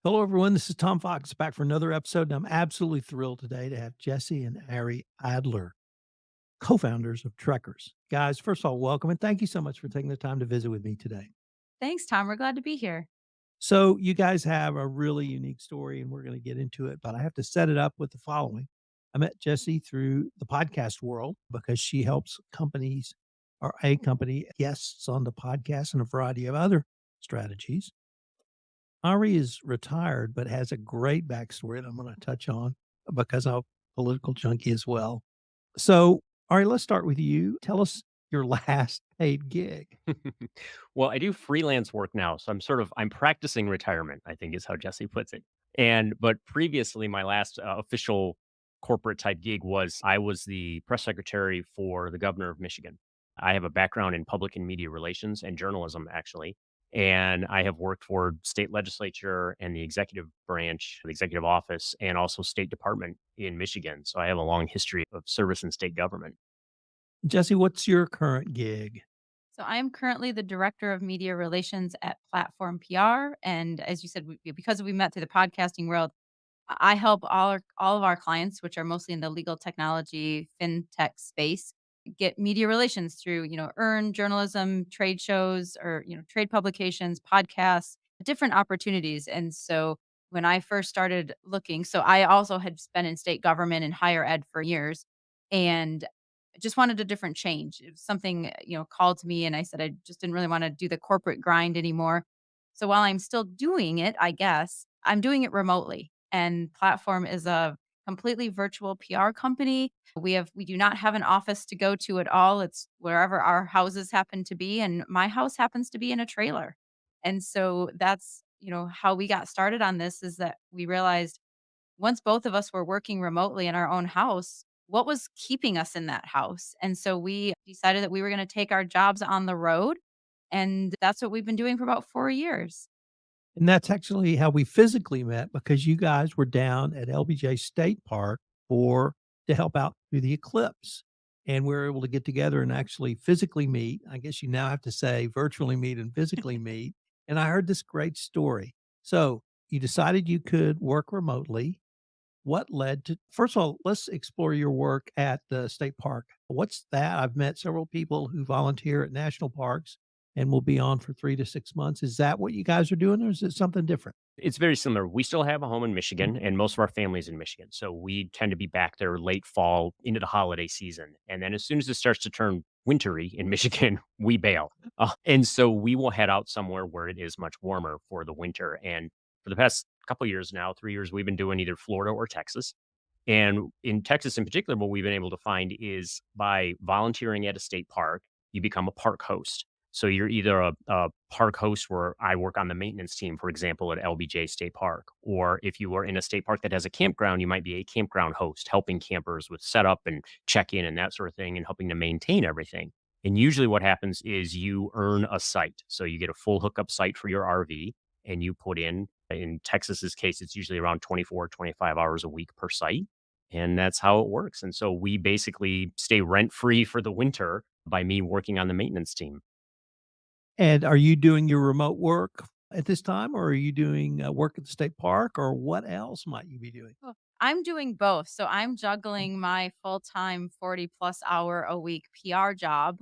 Hello, everyone. This is Tom Fox back for another episode. And I'm absolutely thrilled today to have Jessi and Ari Adler, co founders of Trekkers. Guys, first of all, welcome and thank you so much for taking the time to visit with me today. Thanks, Tom. We're glad to be here. So, you guys have a really unique story and we're going to get into it, but I have to set it up with the following. I met Jessi through the podcast world because she helps companies or a company guests on the podcast and a variety of other strategies. Ari is retired, but has a great backstory that I'm going to touch on because I'm a political junkie as well. So, Ari, let's start with you. Tell us your last paid gig. Well, I do freelance work now, so I'm practicing retirement, I think is how Jesse puts it. But previously my last official corporate type gig was I was the press secretary for the governor of Michigan. I have a background in public and media relations and journalism actually, and I have worked for state legislature and the executive branch, the executive office, and also State Department in Michigan. So I have a long history of service in state government. Jessi, what's your current gig? So I am currently the director of media relations at Platform PR, and as you said, because we met through the podcasting world, I help all of our clients, which are mostly in the legal technology fintech space, get media relations through earn journalism, trade shows, or trade publications, podcasts, different opportunities. And so when I first started looking, so I also had been in state government and higher ed for years, and just wanted a different change. It was something, called to me and I said I just didn't really want to do the corporate grind anymore. So while I'm still doing it, I guess, I'm doing it remotely. And Platform is a completely virtual PR company. We do not have an office to go to at all. It's wherever our houses happen to be and my house happens to be in a trailer. And so that's, how we got started on this is that we realized once both of us were working remotely in our own house, what was keeping us in that house? And so we decided that we were going to take our jobs on the road. And that's what we've been doing for about 4 years. And that's actually how we physically met because you guys were down at LBJ State Park for to help out through the eclipse. And we were able to get together and actually physically meet. I guess you now have to say virtually meet and physically meet. And I heard this great story. So you decided you could work remotely. What led to first of all, let's explore your work at the state park. What's that? I've met several people who volunteer at national parks and will be on for 3 to 6 months. Is that what you guys are doing, or is it something different? It's very similar. We still have a home in Mm. Michigan, and most of our family's in Michigan. So we tend to be back there late fall into the holiday season. And then as soon as it starts to turn wintry in Michigan, we bail. And so we will head out somewhere where it is much warmer for the winter. And for the past couple years now, 3 years, we've been doing either Florida or Texas. And in Texas in particular, what we've been able to find is by volunteering at a state park, you become a park host. So you're either a park host where I work on the maintenance team, for example, at LBJ State Park. Or if you are in a state park that has a campground, you might be a campground host, helping campers with setup and check in and that sort of thing and helping to maintain everything. And usually what happens is you earn a site. So you get a full hookup site for your RV and you put in Texas's case, it's usually around 24, 25 hours a week per site. And that's how it works. And so we basically stay rent free for the winter by me working on the maintenance team. And are you doing your remote work at this time, or are you doing, work at the state park, or what else might you be doing? Well, I'm doing both. So I'm juggling my full-time 40 plus hour a week PR job,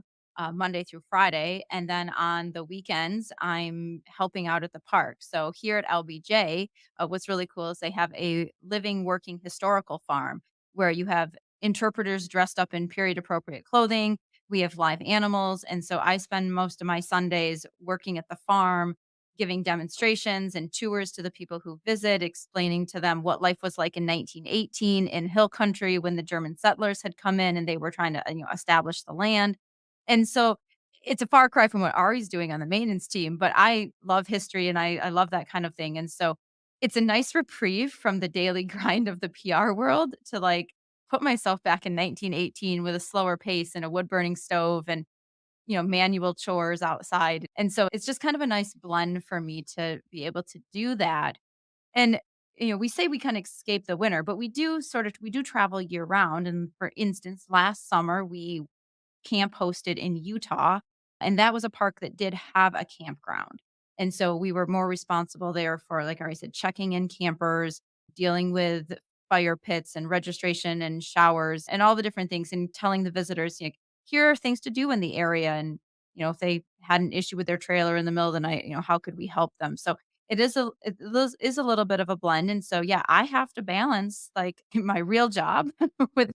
Monday through Friday. And then on the weekends, I'm helping out at the park. So here at LBJ, what's really cool is they have a living, working historical farm where you have interpreters dressed up in period appropriate clothing. We have live animals. And so I spend most of my Sundays working at the farm, giving demonstrations and tours to the people who visit, explaining to them what life was like in 1918 in hill country when the German settlers had come in and they were trying to, establish the land. And so it's a far cry from what Ari's doing on the maintenance team, but I love history and I love that kind of thing. And so it's a nice reprieve from the daily grind of the PR world to like put myself back in 1918 with a slower pace and a wood burning stove and manual chores outside. And so it's just kind of a nice blend for me to be able to do that. And we say we kind of escape the winter, but we do travel year round. And for instance, last summer we camp hosted in Utah, and that was a park that did have a campground. And so we were more responsible there for, like I said, checking in campers, dealing with fire pits and registration and showers and all the different things, and telling the visitors, here are things to do in the area. And, if they had an issue with their trailer in the middle of the night, how could we help them? So it is a little bit of a blend. And so, yeah, I have to balance like my real job with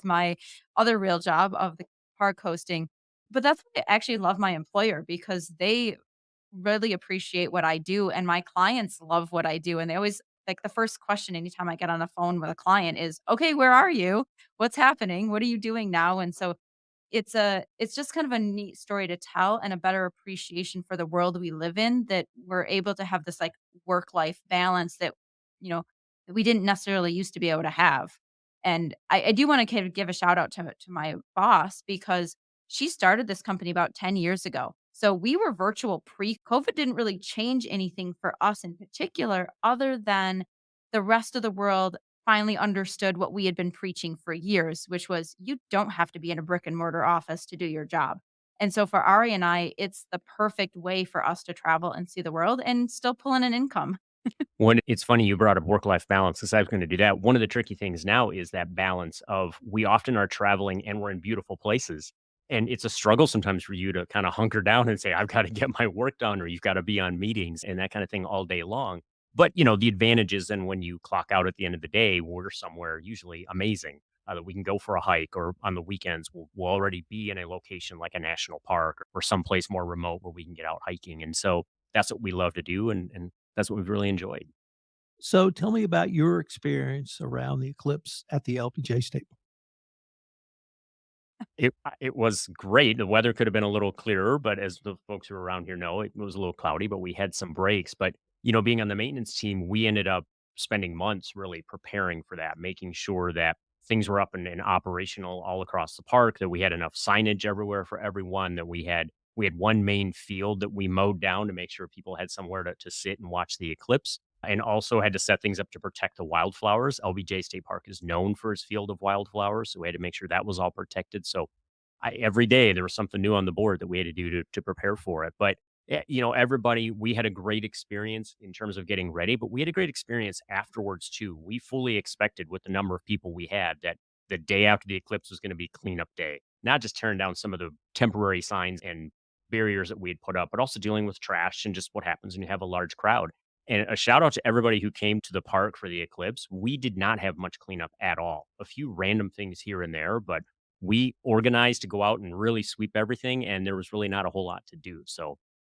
my other real job of the park hosting. But that's why I actually love my employer, because they really appreciate what I do, and my clients love what I do. And they always, like, the first question anytime I get on the phone with a client is, "Okay, where are you? What's happening? What are you doing now?" And so it's just kind of a neat story to tell, and a better appreciation for the world we live in, that we're able to have this, like, work-life balance that we didn't necessarily used to be able to have. And I do wanna kind of give a shout out to my boss, because she started this company about 10 years ago. So we were virtual pre-COVID. Didn't really change anything for us in particular, other than the rest of the world finally understood what we had been preaching for years, which was, you don't have to be in a brick and mortar office to do your job. And so for Ari and I, it's the perfect way for us to travel and see the world and still pull in an income. When it's funny you brought up work-life balance, because I was gonna do that. One of the tricky things now is that balance of we often are traveling and we're in beautiful places, and it's a struggle sometimes for you to kinda hunker down and say, "I've gotta get my work done," or you've gotta be on meetings and that kinda thing all day long. But, the advantage is then when you clock out at the end of the day, we're somewhere usually amazing, that we can go for a hike, or on the weekends, we'll already be in a location like a national park or someplace more remote where we can get out hiking, and so that's what we love to do, and that's what we've really enjoyed. So tell me about your experience around the eclipse at the LBJ State. It was great. The weather could have been a little clearer, but as the folks who are around here know, it was a little cloudy, but we had some breaks. But, being on the maintenance team, we ended up spending months really preparing for that, making sure that things were up and operational all across the park, that we had enough signage everywhere for everyone, that we had one main field that we mowed down to make sure people had somewhere to sit and watch the eclipse. And also had to set things up to protect the wildflowers. LBJ State Park is known for its field of wildflowers, so we had to make sure that was all protected. So every day there was something new on the board that we had to do to prepare for it. But everybody, we had a great experience in terms of getting ready, but we had a great experience afterwards too. We fully expected, with the number of people we had, that the day after the eclipse was going to be cleanup day. Not just tearing down some of the temporary signs and barriers that we had put up, but also dealing with trash and just what happens when you have a large crowd. And a shout out to everybody who came to the park for the eclipse. We did not have much cleanup at all. A few random things here and there, but we organized to go out and really sweep everything, and there was really not a whole lot to do. So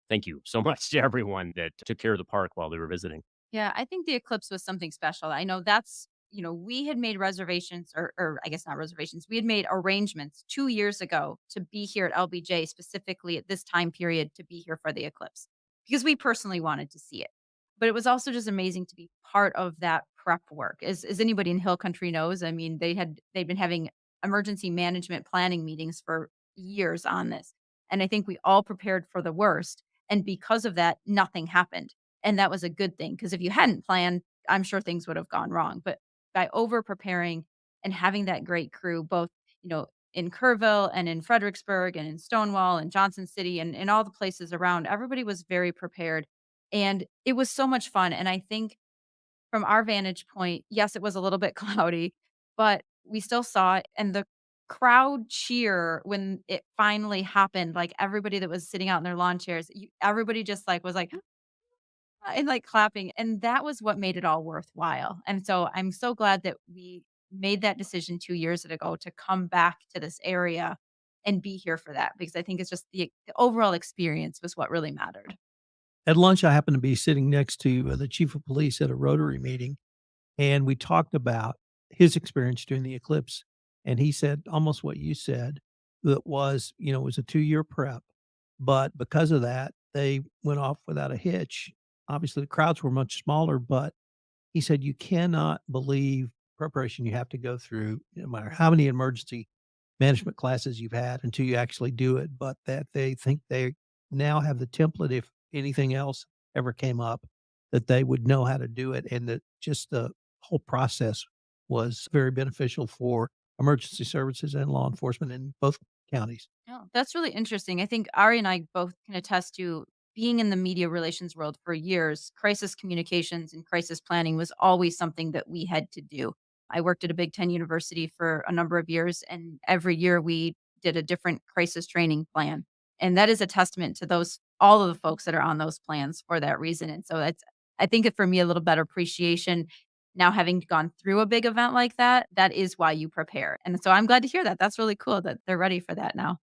thank you so much to everyone that took care of the park while they were visiting. Yeah, I think the eclipse was something special. I know that's, we had made reservations, or I guess not reservations. We had made arrangements 2 years ago to be here at LBJ, specifically at this time period, to be here for the eclipse, because we personally wanted to see it. But it was also just amazing to be part of that prep work. As anybody in Hill Country knows, I mean, they've been having emergency management planning meetings for years on this. And I think we all prepared for the worst. And because of that, nothing happened. And that was a good thing, because if you hadn't planned, I'm sure things would have gone wrong. But by over preparing and having that great crew, both, in Kerrville and in Fredericksburg and in Stonewall and Johnson City and all the places around, everybody was very prepared. And it was so much fun. And I think from our vantage point, yes, it was a little bit cloudy, but we still saw it. And the crowd cheer when it finally happened, like everybody that was sitting out in their lawn chairs, everybody just like was like, and, like, clapping, and that was what made it all worthwhile. And so I'm so glad that we made that decision 2 years ago to come back to this area and be here for that, because I think it's just the overall experience was what really mattered. At lunch, I happened to be sitting next to the chief of police at a Rotary meeting, and we talked about his experience during the eclipse. And he said almost what you said, that was, it was a 2-year prep, but because of that, they went off without a hitch. Obviously, the crowds were much smaller, but he said, "You cannot believe preparation you have to go through, no matter how many emergency management classes you've had until you actually do it, but that they think they now have the template if anything else ever came up, that they would know how to do it, and that just the whole process was very beneficial for emergency services and law enforcement in both counties." Oh, that's really interesting. I think Ari and I both can attest to being in the media relations world for years, crisis communications and crisis planning was always something that we had to do. I worked at a Big 10 university for a number of years, and every year we did a different crisis training plan. And that is a testament to those all of the folks that are on those plans for that reason. And so that's I think it for me a little better appreciation now having gone through a big event like that, that is why you prepare. And so I'm glad to hear that. That's really cool that they're ready for that now.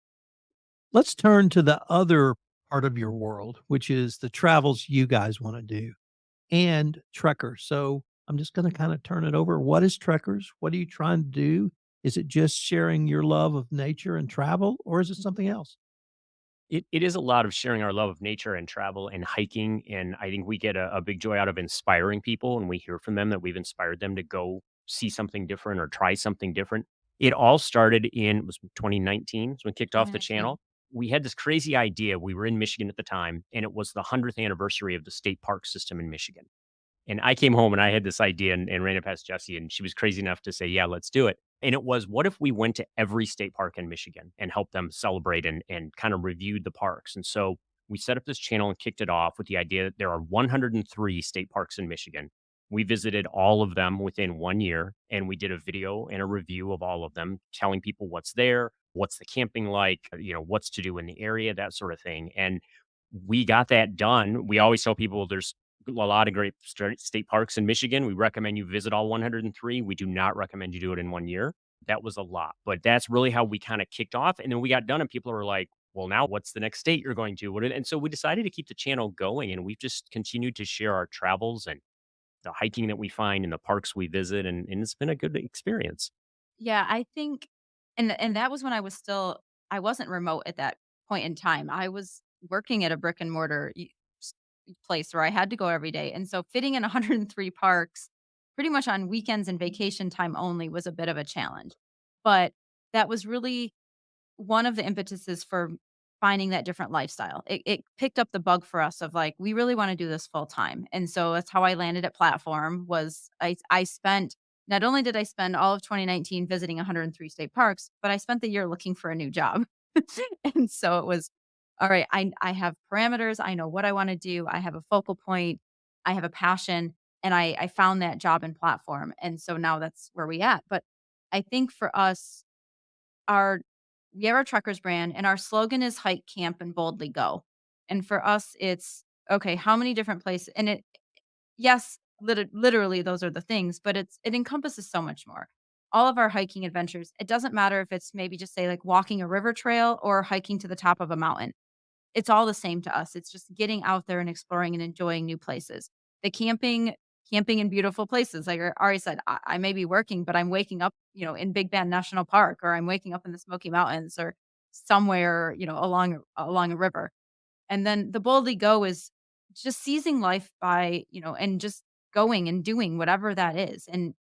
Let's turn to the other part of your world, which is the travels you guys wanna do, and trekkers. So, I'm just gonna kinda turn it over. What is trekkers? What are you trying to do? Is it just sharing your love of nature and travel, or is it something else? It is a lot of sharing our love of nature and travel and hiking, and I think we get a big joy out of inspiring people, and we hear from them that we've inspired them to go see something different or try something different. It all started in it was 2019, so we kicked off the 2019. channel. We had this crazy idea. We were in Michigan at the time, and it was the 100th anniversary of the state park system in Michigan. And I came home and I had this idea and ran it past Jessie, and she was crazy enough to say, "Yeah, let's do it." And it was, what if we went to every state park in Michigan and helped them celebrate and kind of reviewed the parks? And so we set up this channel and kicked it off with the idea that there are 103 state parks in Michigan. We visited all of them within 1 year, and we did a video and a review of all of them, telling people what's there, what's the camping like, what's to do in the area, that sort of thing. And we got that done. We always tell people there's a lot of great state parks in Michigan. We recommend you visit all 103. We do not recommend you do it in 1 year. That was a lot, but that's really how we kind of kicked off. And then we got done, and people are like, "Well, now what's the next state you're going to?" And so we decided to keep the channel going, and we've just continued to share our travels and the hiking that we find and the parks we visit, and it's been a good experience. Yeah, I think and that was when I wasn't remote at that point in time. I was working at a brick and mortar s place where I had to go every day, and so fitting in 103 parks pretty much on weekends and vacation time only was a bit of a challenge. But that was really one of the impetuses for finding that different lifestyle. It picked up the bug for us of like, we really want to do this full time. And so that's how I landed at Platform was I spent not only did I spend all of 2019 visiting 103 state parks, but I spent the year looking for a new job. And so it was all right, I have parameters, I know what I want to do, I have a focal point, I have a passion, and I found that job in Platform. And so now that's where we at. But I think for us our we have our truckers brand and our slogan is hike, camp, and boldly go. And for us, it's okay, how many different places and it yes, literally those are the things, but it encompasses so much more. All of our hiking adventures, it doesn't matter if it's maybe just say like walking a river trail or hiking to the top of a mountain. It's all the same to us. It's just getting out there and exploring and enjoying new places. The camping in beautiful places. Like Ari said, I may be working, but I'm waking up, in Big Bend National Park, or I'm waking up in the Smoky Mountains, or somewhere, along a river. And then the boldly go is just seizing life by, and just going and doing whatever that is. And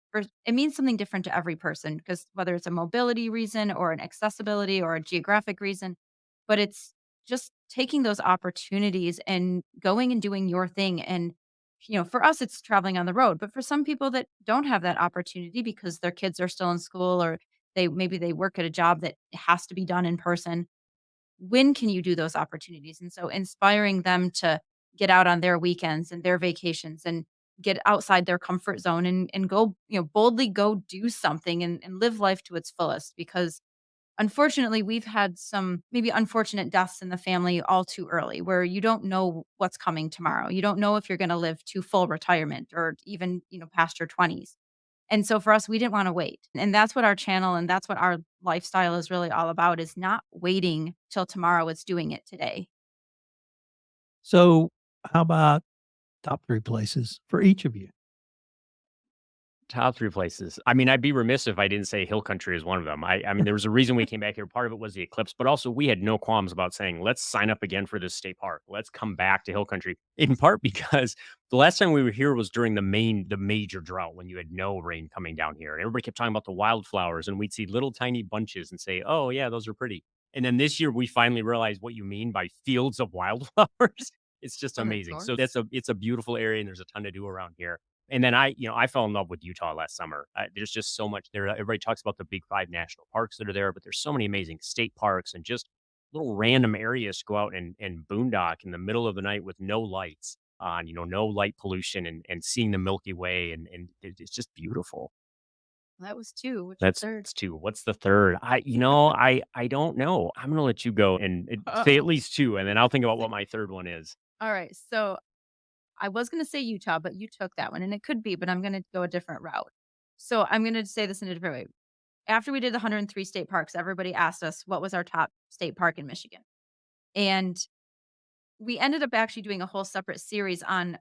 it means something different to every person because whether it's a mobility reason or an accessibility or a geographic reason, but it's just taking those opportunities and going and doing your thing. And, for us, it's traveling on the road. But for some people that don't have that opportunity because their kids are still in school or maybe they work at a job that has to be done in person, when can you do those opportunities? And so inspiring them to get out on their weekends and their vacations and get outside their comfort zone and go, boldly go do something and live life to its fullest because unfortunately we've had some maybe unfortunate deaths in the family all too early where you don't know what's coming tomorrow. You don't know if you're going to live to full retirement or even, past your 20s. And so for us, we didn't wanna wait, and that's what our channel and that's what our lifestyle is really all about, is not waiting till tomorrow, it's doing it today. So, how about top 3 places for each of you? Top 3 places. I mean, I'd be remiss if I didn't say hill country is one of them. I mean, there was a reason we came back here. Part of it was the eclipse, but also we had no qualms about saying, "Let's sign up again for this state park. Let's come back to hill country." In part because the last time we were here was during the major drought when you had no rain coming down here. Everybody kept talking about the wildflowers, and we'd see little tiny bunches and say, "Oh, yeah, those are pretty." And then this year, we finally realized what you mean by fields of wildflowers. It's just Of amazing. So course. it's a beautiful area, and there's a ton to do around here. And then I fell in love with Utah last summer. There's just so much there. Everybody talks about the big 5 national parks that are there, but there's so many amazing state parks and just little random areas to go out and boondock in the middle of the night with no lights on, no light pollution and seeing the Milky Way and it's just beautiful. That was 2. What's your That's 3rd? that's 2. What's the 3rd? I don't know. I'm gonna let you go and say at Uh-oh. least 2, and then I'll think about See what my 3rd one is. alright, so I was gonna say Utah, but you took that one, and it could be, but I'm gonna go a different route. So I'm gonna say this in a different way. After we did the 103 state parks, everybody asked us what was our top state park in Michigan. And we ended up actually doing a whole separate series on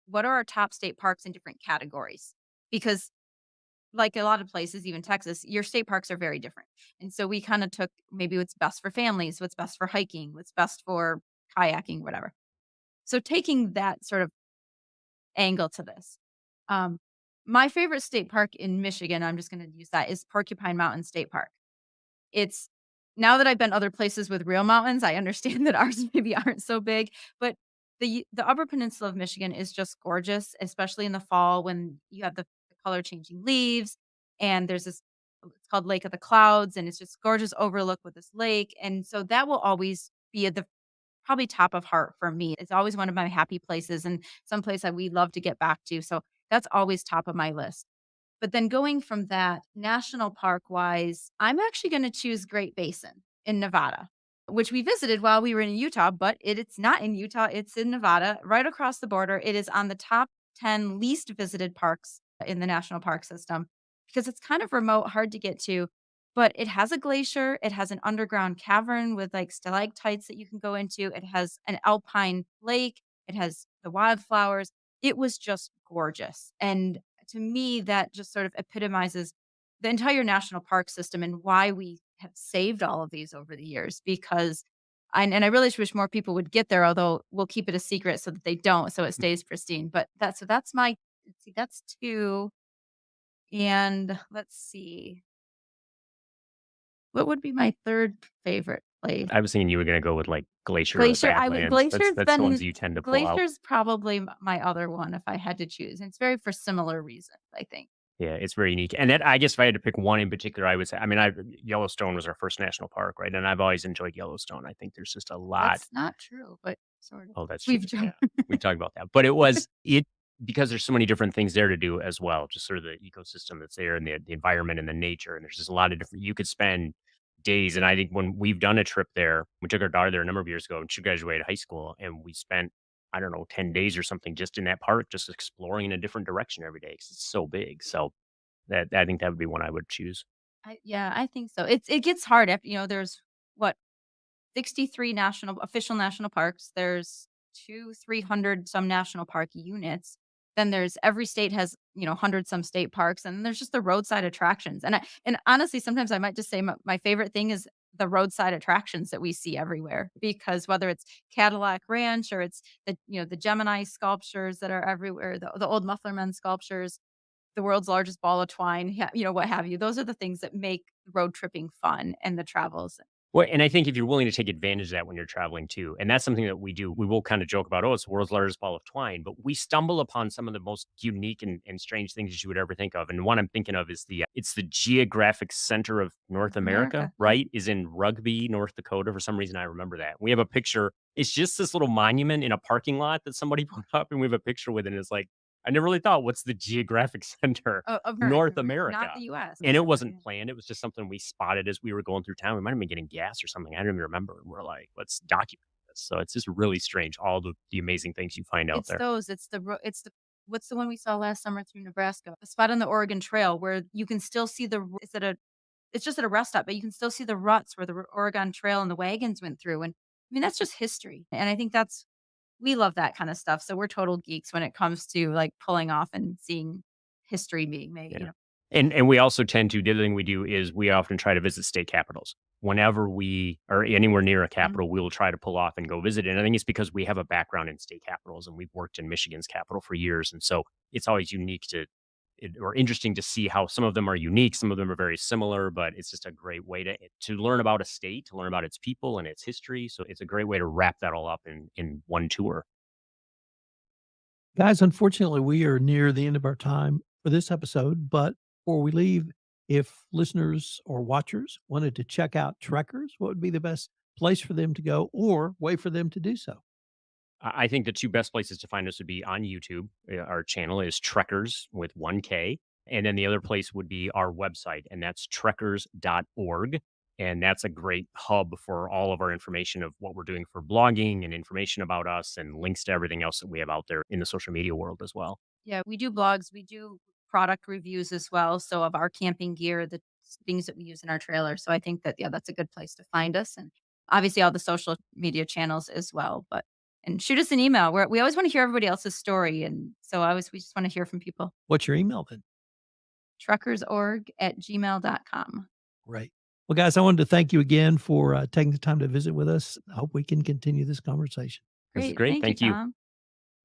what are our top state parks in different categories. Because like a lot of places, even Texas, your state parks are very different. And so we kind of took maybe what's best for families, what's best for hiking, what's best for kayaking, whatever. So taking that sort of angle to this. Um, my favorite state park in Michigan, I'm just going to use that, is Porcupine Mountain State Park. It's now that I've been other places with real mountains, I understand that ours maybe aren't so big, but the Upper Peninsula of Michigan is just gorgeous, especially in the fall when you have the color changing leaves and there's this it's called Lake of the Clouds and it's just gorgeous overlook with this lake. And so that will always be at the probably top of heart for me. It's always one of my happy places and some place that we love to get back to. So that's always top of my list. But then going from that, national park wise, I'm actually going to choose Great Basin in Nevada, which we visited while we were in Utah, but it's not in Utah. It's in Nevada, right across the border. It is on the top 10 least visited parks in the national park system because it's kind of remote, hard to get to. But it has a glacier. It has an underground cavern with like stalactites that you can go into. It has an alpine lake. It has the wildflowers. It was just gorgeous. And to me, that just sort of epitomizes the entire national park system and why we have saved all of these over the years. Because I really wish more people would get there, although we'll keep it a secret so that they don't, so it stays pristine. But that's my let's see, that's 2. And let's see, what would be my 3rd favorite place? I was thinking you were gonna go with, like, Glacier or the Glacier, I would Badlands. That's the ones you tend to pull out. Glacier's probably my other one if I had to choose. And it's very for similar reasons, I think. Yeah, it's very unique, and that I guess if I had to pick one in particular, I would say I mean, I Yellowstone was our first national park, right? And I've always enjoyed Yellowstone. I think there's just a lot. That's not true, but sort of. Oh, that's true. We've Yeah, done we talked about that, but it because there's so many different things there to do as well, just sort of the ecosystem that's there and the environment and the nature, and there's just a lot of different you could spend days, and I think when we've done a trip there, we took our daughter there a number of years ago, and she graduated high school, and we spent, I don't know, 10 days or something just in that park, just exploring in a different direction every day because it's so big, so that I think that would be one I would choose. Yeah, I think so. It gets hard after, there's what, 63 national official national parks. There's 300 some national park units. Then there's every state has, 100 some state parks, and then there's just the roadside attractions. And honestly, sometimes I might just say my favorite thing is the roadside attractions that we see everywhere because whether it's Cadillac Ranch or it's the Gemini sculptures that are everywhere, the old Mufflerman sculptures, the world's largest ball of twine, what have you. Those are the things that make road tripping fun and the travels. Well, and I think if you're willing to take advantage of that when you're traveling too, and that's something that we do, we will kind of joke about, oh, it's the world's largest ball of twine, but we stumble upon some of the most unique and strange things that you would ever think of. And one I'm thinking of is it's the geographic center of North North America, America, yeah. right? Is in Rugby, North Dakota. For some reason, I remember that. We have a picture. It's just this little monument in a parking lot that somebody put up, and we have a picture with it. And it's like, I never really thought, what's the geographic center? Of North America, not America. the US, And it America, wasn't yeah. planned, it was just something we spotted as we were going through town. We might have been getting gas or something, I don't even remember, and we're like, "Let's document this." So it's just really strange, all the amazing things you find out there. It's the what's the one we saw last summer through Nebraska? A spot on the Oregon Trail where you can still see it's just at a rest stop, but you can still see the ruts where the Oregon Trail and the wagons went through, and, I mean, that's just history, and I think we love that kinda stuff, so we're total geeks when it comes to, like, pulling off and seeing history being made. Yeah. And we also tend to the other thing we do is we often try to visit state capitals. Whenever we are anywhere near a Mhm. capital, we will try to pull off and go visit, and I think it's because we have a background in state capitals, and we've worked in Michigan's capital for years, and so it's always unique or interesting to see how some of them are unique, some of them are very similar, but it's just a great way to learn about a state, to learn about its people and its history, so it's a great way to wrap that all up in one tour. Guys, unfortunately, we are near the end of our time for this episode, but before we leave, if listeners or watchers wanted to check out Trekkers, what would be the best place for them to go or way for them to do so? I think the 2 best places to find us would be on YouTube. Our channel is Trekkers with 1 K, and then the other place would be our website, and that's trekkers.org, and that's a great hub for all of our information of what we're doing for blogging and information about us and links to everything else that we have out there in the social media world as well. Yeah, we do blogs, we do product reviews as well, so of our camping gear, the things that we use in our trailer, so I think that, yeah, that's a good place to find us, and obviously all the social media channels as well, but and shoot us an email. We always wanna hear everybody else's story, and so I always we just wanna hear from people. What's your email then? Truckersorg@gmail.com. Great. Well, guys, I wanted to thank you again for taking the time to visit with us. I hope we can continue this conversation. This is Great, great. thank you, Thank you. Tom.